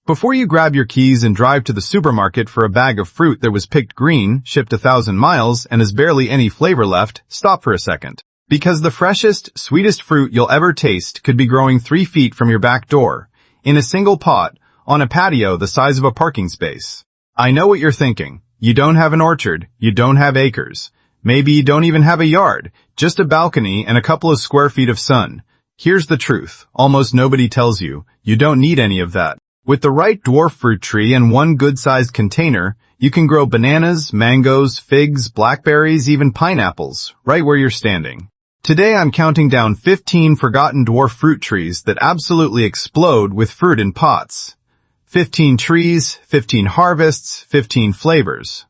Before you grab your keys and drive to the supermarket for a bag of fruit that was picked green, shipped 1,000 miles, and has barely any flavor left, stop for a second. Because the freshest, sweetest fruit you'll ever taste could be growing 3 feet from your back door, in a single pot, on a patio the size of a parking space. I know what you're thinking. You don't have an orchard, you don't have acres. Maybe you don't even have a yard, just a balcony and a couple of square feet of sun. Here's the truth. Almost nobody tells you. You don't need any of that. With the right dwarf fruit tree and one good-sized container, you can grow bananas, mangoes, figs, blackberries, even pineapples, right where you're standing. Today I'm counting down 15 forgotten dwarf fruit trees that absolutely explode with fruit in pots. 15 trees, 15 harvests, 15 flavors.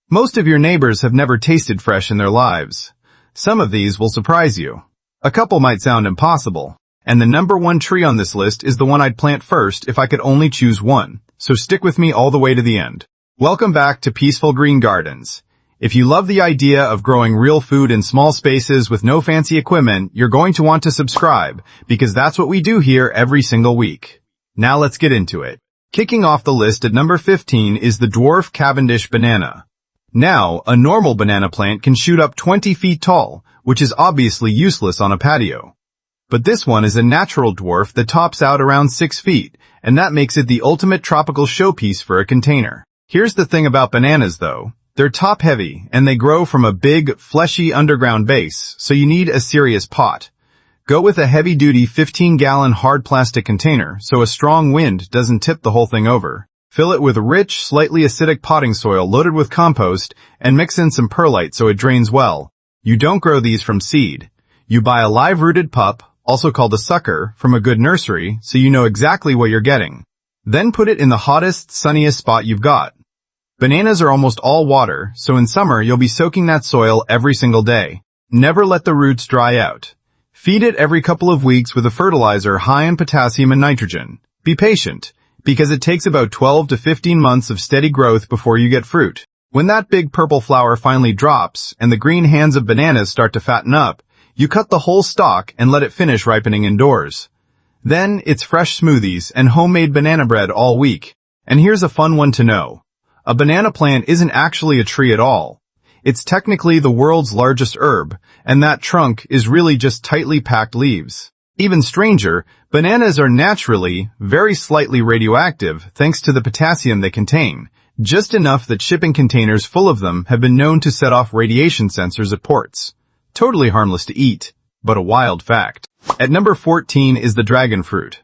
Most of your neighbors have never tasted fresh in their lives. Some of these will surprise you. A couple might sound impossible. And the number one tree on this list is the one I'd plant first if I could only choose one. So stick with me all the way to the end. Welcome back to Peaceful Green Gardens. If you love the idea of growing real food in small spaces with no fancy equipment, you're going to want to subscribe, because that's what we do here every single week. Now let's get into it. Kicking off the list at number 15 is the dwarf Cavendish banana. Now, a normal banana plant can shoot up 20 feet tall, which is obviously useless on a patio. But this one is a natural dwarf that tops out around 6 feet, and that makes it the ultimate tropical showpiece for a container. Here's the thing about bananas though. They're top-heavy, and they grow from a big, fleshy underground base, so you need a serious pot. Go with a heavy-duty 15-gallon hard plastic container so a strong wind doesn't tip the whole thing over. Fill it with rich, slightly acidic potting soil loaded with compost, and mix in some perlite so it drains well. You don't grow these from seed. You buy a live-rooted pup, also called a sucker, from a good nursery, so you know exactly what you're getting. Then put it in the hottest, sunniest spot you've got. Bananas are almost all water, so in summer you'll be soaking that soil every single day. Never let the roots dry out. Feed it every couple of weeks with a fertilizer high in potassium and nitrogen. Be patient, because it takes about 12 to 15 months of steady growth before you get fruit. When that big purple flower finally drops and the green hands of bananas start to fatten up, you cut the whole stalk and let it finish ripening indoors. Then it's fresh smoothies and homemade banana bread all week. And here's a fun one to know. A banana plant isn't actually a tree at all. It's technically the world's largest herb, and that trunk is really just tightly packed leaves. Even stranger, bananas are naturally, very slightly radioactive thanks to the potassium they contain, just enough that shipping containers full of them have been known to set off radiation sensors at ports. Totally harmless to eat, but a wild fact. At number 14 is the dragon fruit.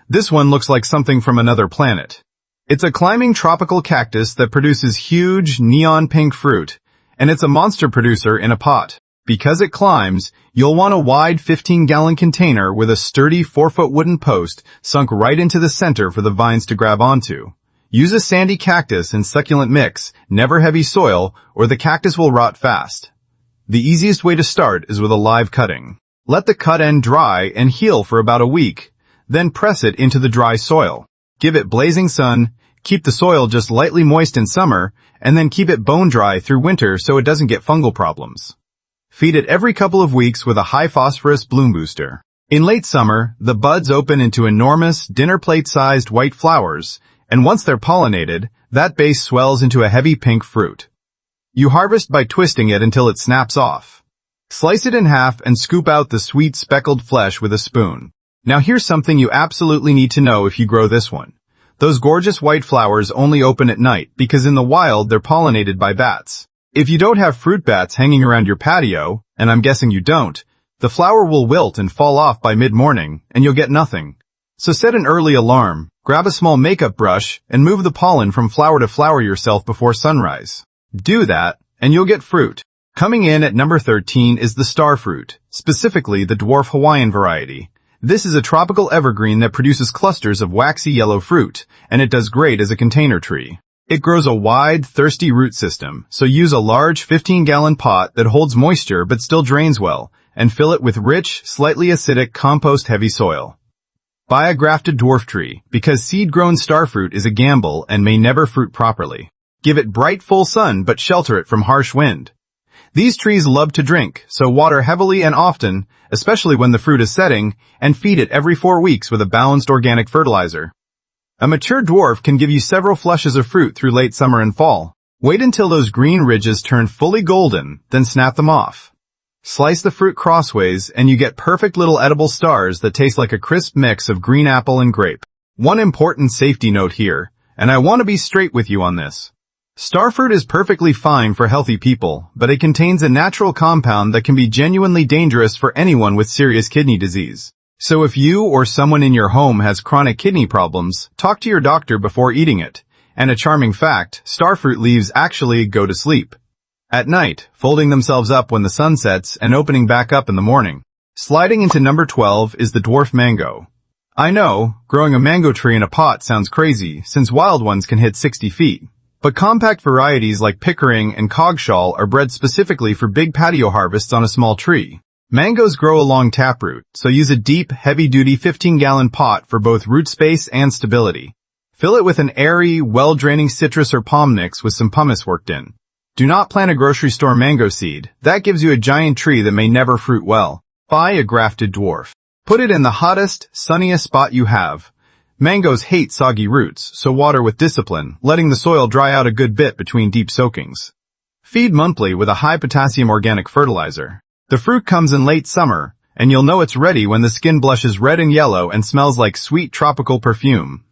This one looks like something from another planet. It's a climbing tropical cactus that produces huge, neon pink fruit, and it's a monster producer in a pot. Because it climbs, you'll want a wide 15-gallon container with a sturdy 4-foot wooden post sunk right into the center for the vines to grab onto. Use a sandy cactus and succulent mix, never heavy soil, or the cactus will rot fast. The easiest way to start is with a live cutting. Let the cut end dry and heal for about a week, then press it into the dry soil. Give it blazing sun, keep the soil just lightly moist in summer, and then keep it bone dry through winter so it doesn't get fungal problems. Feed it every couple of weeks with a high-phosphorus bloom booster. In late summer, the buds open into enormous, dinner plate-sized white flowers, and once they're pollinated, that base swells into a heavy pink fruit. You harvest by twisting it until it snaps off. Slice it in half and scoop out the sweet speckled flesh with a spoon. Now here's something you absolutely need to know if you grow this one. Those gorgeous white flowers only open at night because in the wild they're pollinated by bats. If you don't have fruit bats hanging around your patio, and I'm guessing you don't, the flower will wilt and fall off by mid-morning, and you'll get nothing. So set an early alarm, grab a small makeup brush, and move the pollen from flower to flower yourself before sunrise. Do that, and you'll get fruit. Coming in at number 13 is the star fruit, specifically the dwarf Hawaiian variety. This is a tropical evergreen that produces clusters of waxy yellow fruit, and it does great as a container tree. It grows a wide, thirsty root system, so use a large 15-gallon pot that holds moisture but still drains well, and fill it with rich, slightly acidic, compost-heavy soil. Buy a grafted dwarf tree, because seed-grown starfruit is a gamble and may never fruit properly. Give it bright, full sun, but shelter it from harsh wind. These trees love to drink, so water heavily and often, especially when the fruit is setting, and feed it every 4 weeks with a balanced organic fertilizer. A mature dwarf can give you several flushes of fruit through late summer and fall. Wait until those green ridges turn fully golden, then snap them off. Slice the fruit crossways and you get perfect little edible stars that taste like a crisp mix of green apple and grape. One important safety note here, and I want to be straight with you on this. Starfruit is perfectly fine for healthy people, but it contains a natural compound that can be genuinely dangerous for anyone with serious kidney disease. So if you or someone in your home has chronic kidney problems, talk to your doctor before eating it. And a charming fact, starfruit leaves actually go to sleep at night, folding themselves up when the sun sets and opening back up in the morning. Sliding into number 12 is the dwarf mango. I know, growing a mango tree in a pot sounds crazy, since wild ones can hit 60 feet. But compact varieties like Pickering and Coggeshall are bred specifically for big patio harvests on a small tree. Mangoes grow along taproot, so use a deep, heavy-duty 15-gallon pot for both root space and stability. Fill it with an airy, well-draining citrus or palm mix with some pumice worked in. Do not plant a grocery store mango seed. That gives you a giant tree that may never fruit well. Buy a grafted dwarf. Put it in the hottest, sunniest spot you have. Mangoes hate soggy roots, so water with discipline, letting the soil dry out a good bit between deep soakings. Feed monthly with a high-potassium organic fertilizer. The fruit comes in late summer, and you'll know it's ready when the skin blushes red and yellow and smells like sweet tropical perfume.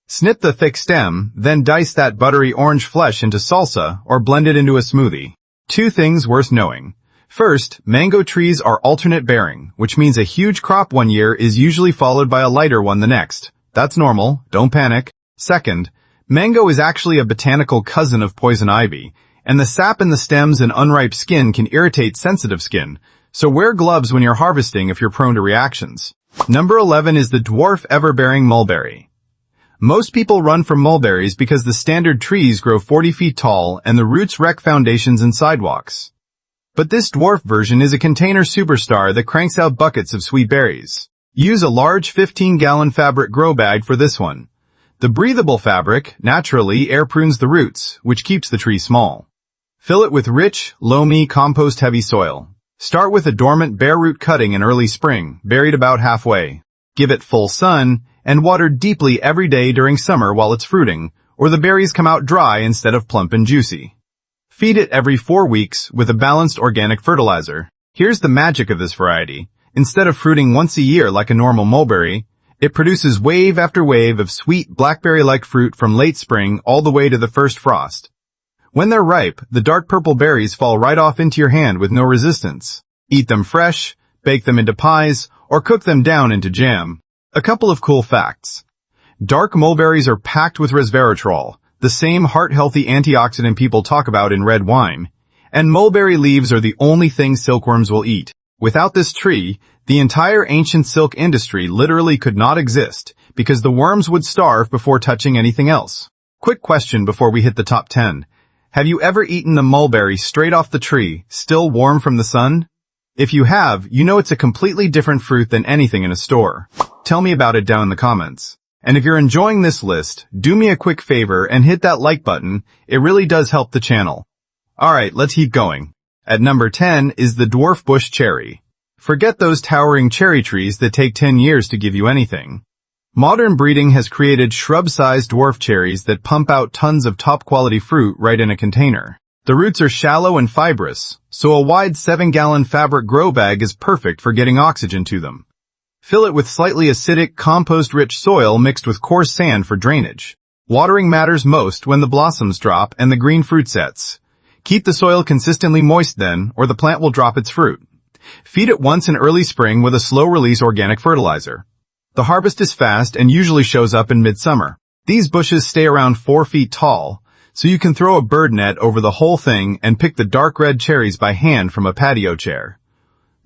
Snip the thick stem, then dice that buttery orange flesh into salsa or blend it into a smoothie. 2 things worth knowing. First, mango trees are alternate bearing, which means a huge crop one year is usually followed by a lighter one the next. That's normal, don't panic. Second, mango is actually a botanical cousin of poison ivy, and the sap in the stems and unripe skin can irritate sensitive skin, so wear gloves when you're harvesting if you're prone to reactions. Number 11 is the dwarf ever-bearing mulberry. Most people run from mulberries because the standard trees grow 40 feet tall and the roots wreck foundations and sidewalks. But this dwarf version is a container superstar that cranks out buckets of sweet berries. Use a large 15-gallon fabric grow bag for this one. The breathable fabric naturally air prunes the roots, which keeps the tree small. Fill it with rich, loamy, compost-heavy soil. Start with a dormant bare root cutting in early spring, buried about halfway. Give it full sun, and water deeply every day during summer while it's fruiting, or the berries come out dry instead of plump and juicy. Feed it every 4 weeks with a balanced organic fertilizer. Here's the magic of this variety. Instead of fruiting once a year like a normal mulberry, it produces wave after wave of sweet blackberry-like fruit from late spring all the way to the first frost. When they're ripe, the dark purple berries fall right off into your hand with no resistance. Eat them fresh, bake them into pies, or cook them down into jam. A couple of cool facts. Dark mulberries are packed with resveratrol, the same heart-healthy antioxidant people talk about in red wine. And mulberry leaves are the only thing silkworms will eat. Without this tree, the entire ancient silk industry literally could not exist, because the worms would starve before touching anything else. Quick question before we hit the top 10. Have you ever eaten a mulberry straight off the tree, still warm from the sun? If you have, you know it's a completely different fruit than anything in a store. Tell me about it down in the comments. And if you're enjoying this list, do me a quick favor and hit that like button. It really does help the channel. Alright, let's keep going. At number 10 is the dwarf bush cherry. Forget those towering cherry trees that take 10 years to give you anything. Modern breeding has created shrub-sized dwarf cherries that pump out tons of top-quality fruit right in a container. The roots are shallow and fibrous, so a wide 7-gallon fabric grow bag is perfect for getting oxygen to them. Fill it with slightly acidic, compost-rich soil mixed with coarse sand for drainage. Watering matters most when the blossoms drop and the green fruit sets. Keep the soil consistently moist then, or the plant will drop its fruit. Feed it once in early spring with a slow-release organic fertilizer. The harvest is fast and usually shows up in midsummer. These bushes stay around 4 feet tall, so you can throw a bird net over the whole thing and pick the dark red cherries by hand from a patio chair.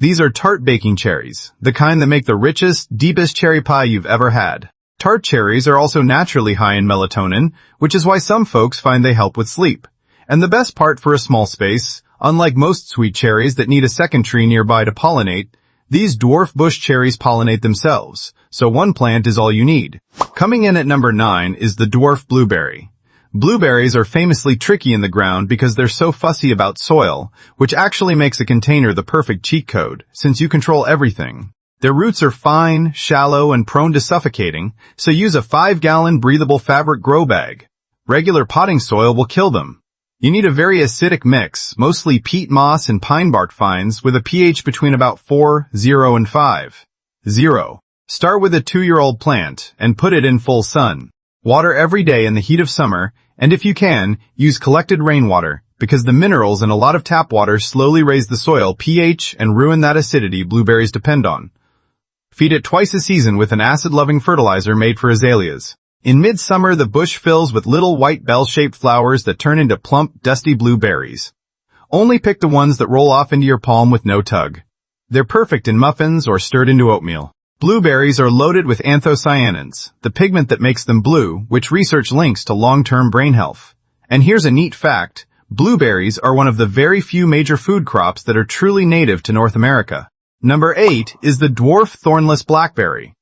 These are tart baking cherries, the kind that make the richest, deepest cherry pie you've ever had. Tart cherries are also naturally high in melatonin, which is why some folks find they help with sleep. And the best part for a small space, unlike most sweet cherries that need a second tree nearby to pollinate, these dwarf bush cherries pollinate themselves, so one plant is all you need. Coming in at number 9 is the dwarf blueberry. Blueberries are famously tricky in the ground because they're so fussy about soil, which actually makes a container the perfect cheat code, since you control everything. Their roots are fine, shallow, and prone to suffocating, so use a 5-gallon breathable fabric grow bag. Regular potting soil will kill them. You need a very acidic mix, mostly peat moss and pine bark fines, with a pH between about 4, 0, and 5. 0. Start with a 2-year-old plant and put it in full sun. Water every day in the heat of summer, and if you can, use collected rainwater, because the minerals in a lot of tap water slowly raise the soil pH and ruin that acidity blueberries depend on. Feed it twice a season with an acid-loving fertilizer made for azaleas. In midsummer, the bush fills with little white bell-shaped flowers that turn into plump, dusty blueberries. Only pick the ones that roll off into your palm with no tug. They're perfect in muffins or stirred into oatmeal. Blueberries are loaded with anthocyanins, the pigment that makes them blue, which research links to long-term brain health. And here's a neat fact. Blueberries are one of the very few major food crops that are truly native to North America. Number 8 is the dwarf thornless blackberry.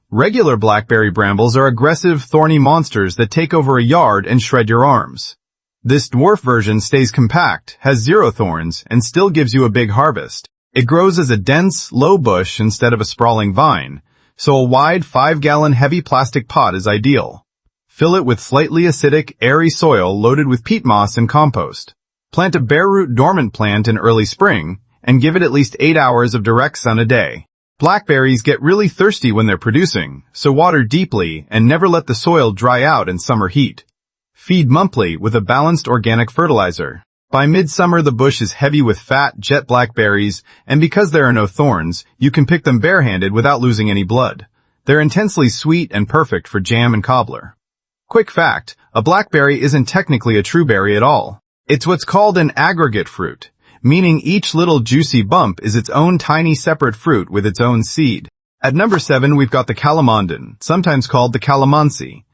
Regular blackberry brambles are aggressive, thorny monsters that take over a yard and shred your arms. This dwarf version stays compact, has 0 thorns, and still gives you a big harvest. It grows as a dense, low bush instead of a sprawling vine, so a wide 5-gallon heavy plastic pot is ideal. Fill it with slightly acidic, airy soil loaded with peat moss and compost. Plant a bare root dormant plant in early spring, and give it at least 8 hours of direct sun a day. Blackberries get really thirsty when they're producing, so water deeply and never let the soil dry out in summer heat. Feed monthly with a balanced organic fertilizer. By midsummer, the bush is heavy with fat, jet blackberries, and because there are no thorns, you can pick them barehanded without losing any blood. They're intensely sweet and perfect for jam and cobbler. Quick fact, a blackberry isn't technically a true berry at all. It's what's called an aggregate fruit, meaning each little juicy bump is its own tiny separate fruit with its own seed. At number 7, we've got the calamandan, sometimes called the calamansi.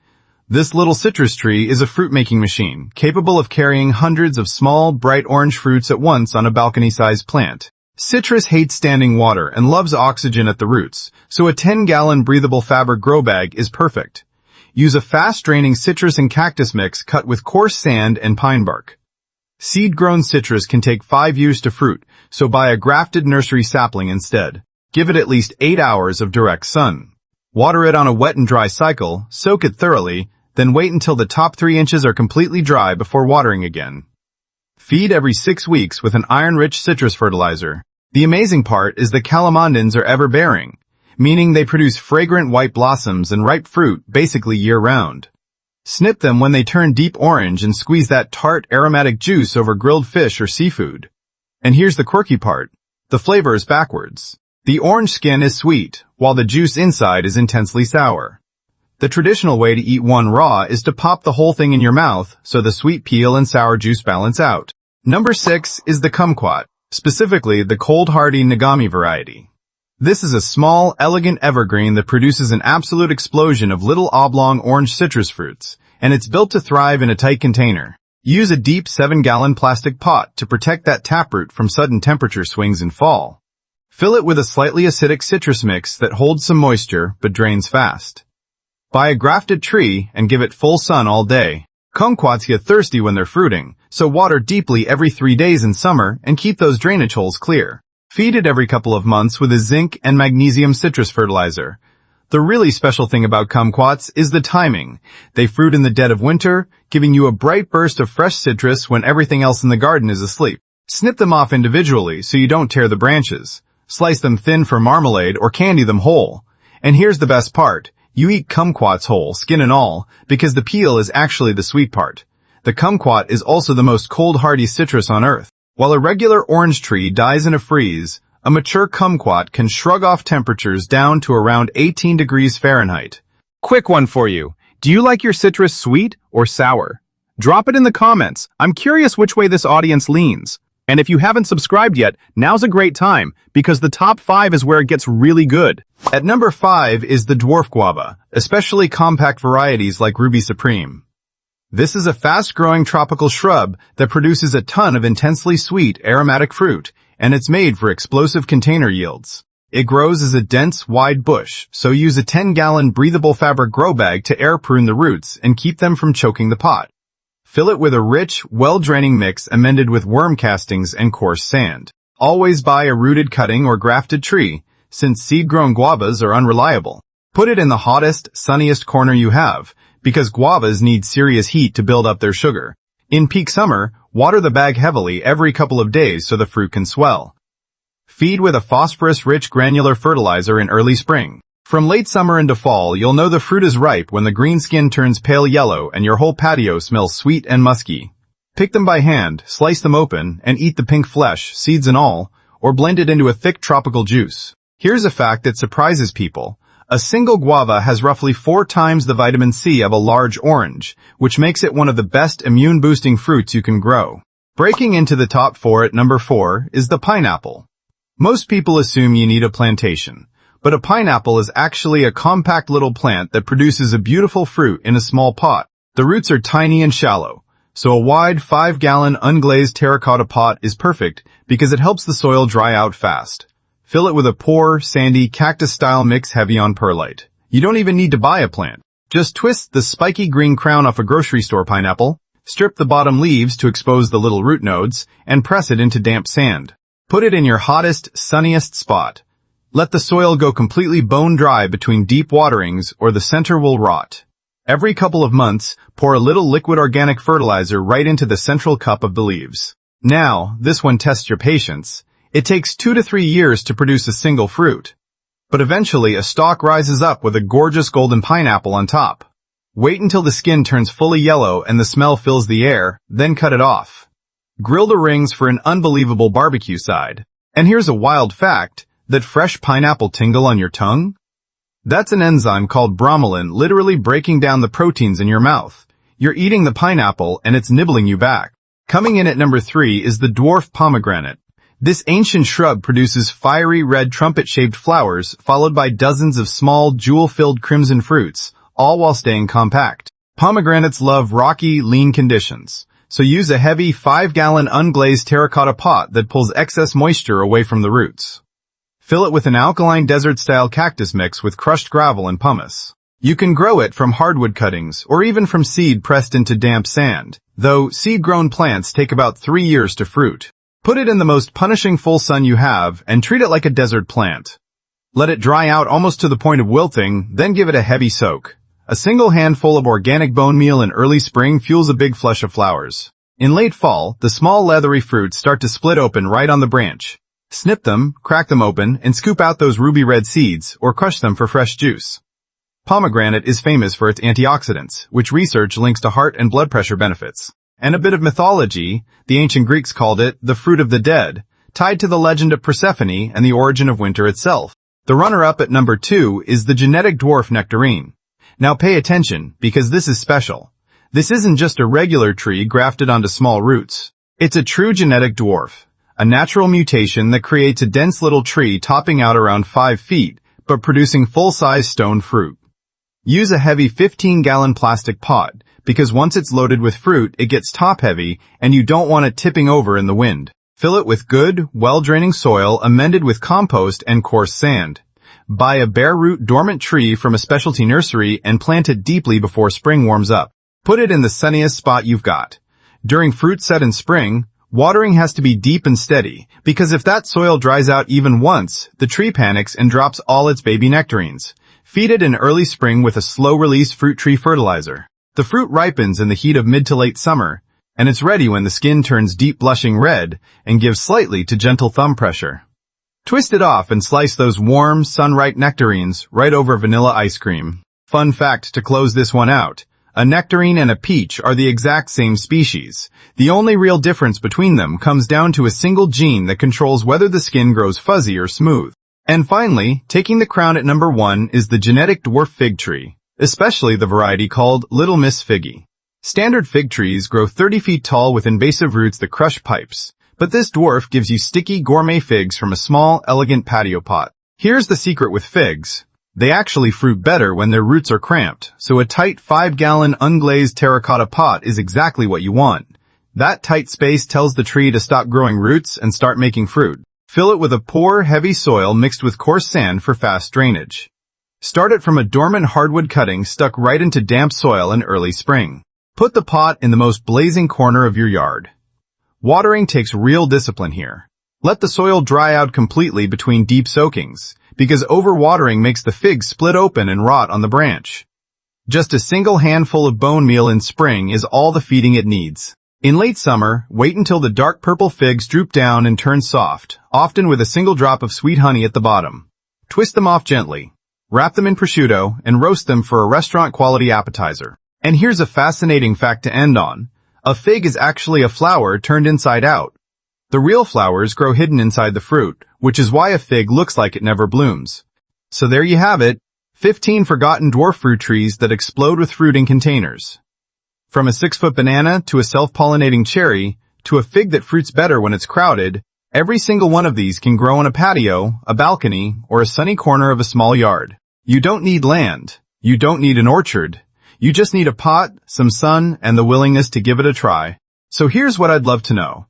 This little citrus tree is a fruit-making machine, capable of carrying hundreds of small, bright orange fruits at once on a balcony-sized plant. Citrus hates standing water and loves oxygen at the roots, so a 10-gallon breathable fabric grow bag is perfect. Use a fast-draining citrus and cactus mix cut with coarse sand and pine bark. Seed-grown citrus can take 5 years to fruit, so buy a grafted nursery sapling instead. Give it at least 8 hours of direct sun. Water it on a wet and dry cycle, soak it thoroughly, then wait until the top 3 inches are completely dry before watering again. Feed every 6 weeks with an iron-rich citrus fertilizer. The amazing part is the calamandans are ever-bearing, meaning they produce fragrant white blossoms and ripe fruit basically year-round. Snip them when they turn deep orange and squeeze that tart, aromatic juice over grilled fish or seafood. And here's the quirky part. The flavor is backwards. The orange skin is sweet, while the juice inside is intensely sour. The traditional way to eat one raw is to pop the whole thing in your mouth so the sweet peel and sour juice balance out. Number 6 is the kumquat, specifically the cold-hardy Nagami variety. This is a small, elegant evergreen that produces an absolute explosion of little oblong orange citrus fruits, and it's built to thrive in a tight container. Use a deep 7-gallon plastic pot to protect that taproot from sudden temperature swings in fall. Fill it with a slightly acidic citrus mix that holds some moisture but drains fast. Buy a grafted tree and give it full sun all day. Kumquats get thirsty when they're fruiting, so water deeply every 3 days in summer and keep those drainage holes clear. Feed it every couple of months with a zinc and magnesium citrus fertilizer. The really special thing about kumquats is the timing. They fruit in the dead of winter, giving you a bright burst of fresh citrus when everything else in the garden is asleep. Snip them off individually so you don't tear the branches. Slice them thin for marmalade or candy them whole. And here's the best part. You eat kumquats whole, skin and all, because the peel is actually the sweet part. The kumquat is also the most cold-hardy citrus on earth. While a regular orange tree dies in a freeze, a mature kumquat can shrug off temperatures down to around 18 degrees Fahrenheit. Quick one for you. Do you like your citrus sweet or sour? Drop it in the comments. I'm curious which way this audience leans. And if you haven't subscribed yet, now's a great time, because the top 5 is where it gets really good. At number 5 is the dwarf guava, especially compact varieties like Ruby Supreme. This is a fast-growing tropical shrub that produces a ton of intensely sweet, aromatic fruit, and it's made for explosive container yields. It grows as a dense, wide bush, so use a 10-gallon breathable fabric grow bag to air prune the roots and keep them from choking the pot. Fill it with a rich, well-draining mix amended with worm castings and coarse sand. Always buy a rooted cutting or grafted tree, since seed-grown guavas are unreliable. Put it in the hottest, sunniest corner you have, because guavas need serious heat to build up their sugar. In peak summer, water the bag heavily every couple of days so the fruit can swell. Feed with a phosphorus-rich granular fertilizer in early spring. From late summer into fall, you'll know the fruit is ripe when the green skin turns pale yellow and your whole patio smells sweet and musky. Pick them by hand, slice them open, and eat the pink flesh, seeds and all, or blend it into a thick tropical juice. Here's a fact that surprises people. A single guava has roughly 4 times the vitamin C of a large orange, which makes it one of the best immune-boosting fruits you can grow. Breaking into the top 4 at number 4 is the pineapple. Most people assume you need a plantation, but a pineapple is actually a compact little plant that produces a beautiful fruit in a small pot. The roots are tiny and shallow, so a wide 5-gallon unglazed terracotta pot is perfect because it helps the soil dry out fast. Fill it with a poor, sandy, cactus-style mix heavy on perlite. You don't even need to buy a plant. Just twist the spiky green crown off a grocery store pineapple, strip the bottom leaves to expose the little root nodes, and press it into damp sand. Put it in your hottest, sunniest spot. Let the soil go completely bone dry between deep waterings or the center will rot. Every couple of months, pour a little liquid organic fertilizer right into the central cup of the leaves. Now, this one tests your patience. It takes 2 to 3 years to produce a single fruit. But eventually, a stalk rises up with a gorgeous golden pineapple on top. Wait until the skin turns fully yellow and the smell fills the air, then cut it off. Grill the rings for an unbelievable barbecue side. And here's a wild fact, that fresh pineapple tingle on your tongue? That's an enzyme called bromelain literally breaking down the proteins in your mouth. You're eating the pineapple and it's nibbling you back. Coming in at number 3 is the dwarf pomegranate. This ancient shrub produces fiery red trumpet-shaped flowers followed by dozens of small jewel-filled crimson fruits, all while staying compact. Pomegranates love rocky, lean conditions, so use a heavy 5-gallon unglazed terracotta pot that pulls excess moisture away from the roots. Fill it with an alkaline desert-style cactus mix with crushed gravel and pumice. You can grow it from hardwood cuttings or even from seed pressed into damp sand, though seed-grown plants take about 3 years to fruit. Put it in the most punishing full sun you have and treat it like a desert plant. Let it dry out almost to the point of wilting, then give it a heavy soak. A single handful of organic bone meal in early spring fuels a big flush of flowers. In late fall, the small leathery fruits start to split open right on the branch. Snip them, crack them open, and scoop out those ruby red seeds, or crush them for fresh juice. Pomegranate is famous for its antioxidants, which research links to heart and blood pressure benefits. And a bit of mythology, the ancient Greeks called it the fruit of the dead, tied to the legend of Persephone and the origin of winter itself. The runner-up at number 2 is the genetic dwarf nectarine. Now pay attention, because this is special. This isn't just a regular tree grafted onto small roots. It's a true genetic dwarf. A natural mutation that creates a dense little tree topping out around 5 feet, but producing full-size stone fruit. Use a heavy 15-gallon plastic pot, because once it's loaded with fruit, it gets top-heavy, and you don't want it tipping over in the wind. Fill it with good, well-draining soil amended with compost and coarse sand. Buy a bare-root dormant tree from a specialty nursery and plant it deeply before spring warms up. Put it in the sunniest spot you've got. During fruit set in spring, watering has to be deep and steady, because if that soil dries out even once, the tree panics and drops all its baby nectarines. Feed it in early spring with a slow-release fruit tree fertilizer. The fruit ripens in the heat of mid to late summer, and it's ready when the skin turns deep blushing red and gives slightly to gentle thumb pressure. Twist it off and slice those warm, sun-ripe nectarines right over vanilla ice cream. Fun fact to close this one out. A nectarine and a peach are the exact same species. The only real difference between them comes down to a single gene that controls whether the skin grows fuzzy or smooth. And finally, taking the crown at number 1 is the genetic dwarf fig tree, especially the variety called Little Miss Figgy. Standard fig trees grow 30 feet tall with invasive roots that crush pipes, but this dwarf gives you sticky gourmet figs from a small, elegant patio pot. Here's the secret with figs. They actually fruit better when their roots are cramped, so a tight 5-gallon unglazed terracotta pot is exactly what you want. That tight space tells the tree to stop growing roots and start making fruit. Fill it with a poor, heavy soil mixed with coarse sand for fast drainage. Start it from a dormant hardwood cutting stuck right into damp soil in early spring. Put the pot in the most blazing corner of your yard. Watering takes real discipline here. Let the soil dry out completely between deep soakings. because overwatering makes the figs split open and rot on the branch. Just a single handful of bone meal in spring is all the feeding it needs. In late summer, wait until the dark purple figs droop down and turn soft, often with a single drop of sweet honey at the bottom. Twist them off gently. Wrap them in prosciutto and roast them for a restaurant-quality appetizer. And here's a fascinating fact to end on. A fig is actually a flower turned inside out. The real flowers grow hidden inside the fruit, which is why a fig looks like it never blooms. So there you have it, 15 forgotten dwarf fruit trees that explode with fruit in containers. From a 6-foot banana to a self-pollinating cherry to a fig that fruits better when it's crowded, every single one of these can grow on a patio, a balcony, or a sunny corner of a small yard. You don't need land. You don't need an orchard. You just need a pot, some sun, and the willingness to give it a try. So here's what I'd love to know.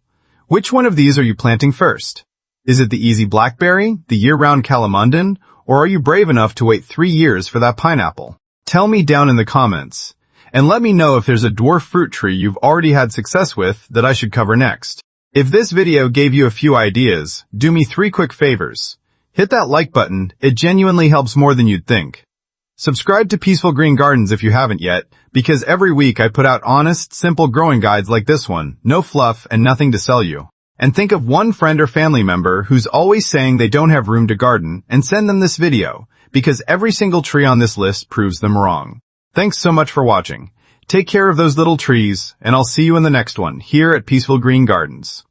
Which one of these are you planting first? Is it the easy blackberry, the year-round calamandan, or are you brave enough to wait 3 years for that pineapple? Tell me down in the comments. And let me know if there's a dwarf fruit tree you've already had success with that I should cover next. If this video gave you a few ideas, do me 3 quick favors. Hit that like button, it genuinely helps more than you'd think. Subscribe to Peaceful Green Gardens if you haven't yet, because every week I put out honest, simple growing guides like this one, no fluff and nothing to sell you. And think of one friend or family member who's always saying they don't have room to garden and send them this video, because every single tree on this list proves them wrong. Thanks so much for watching. Take care of those little trees, and I'll see you in the next one here at Peaceful Green Gardens.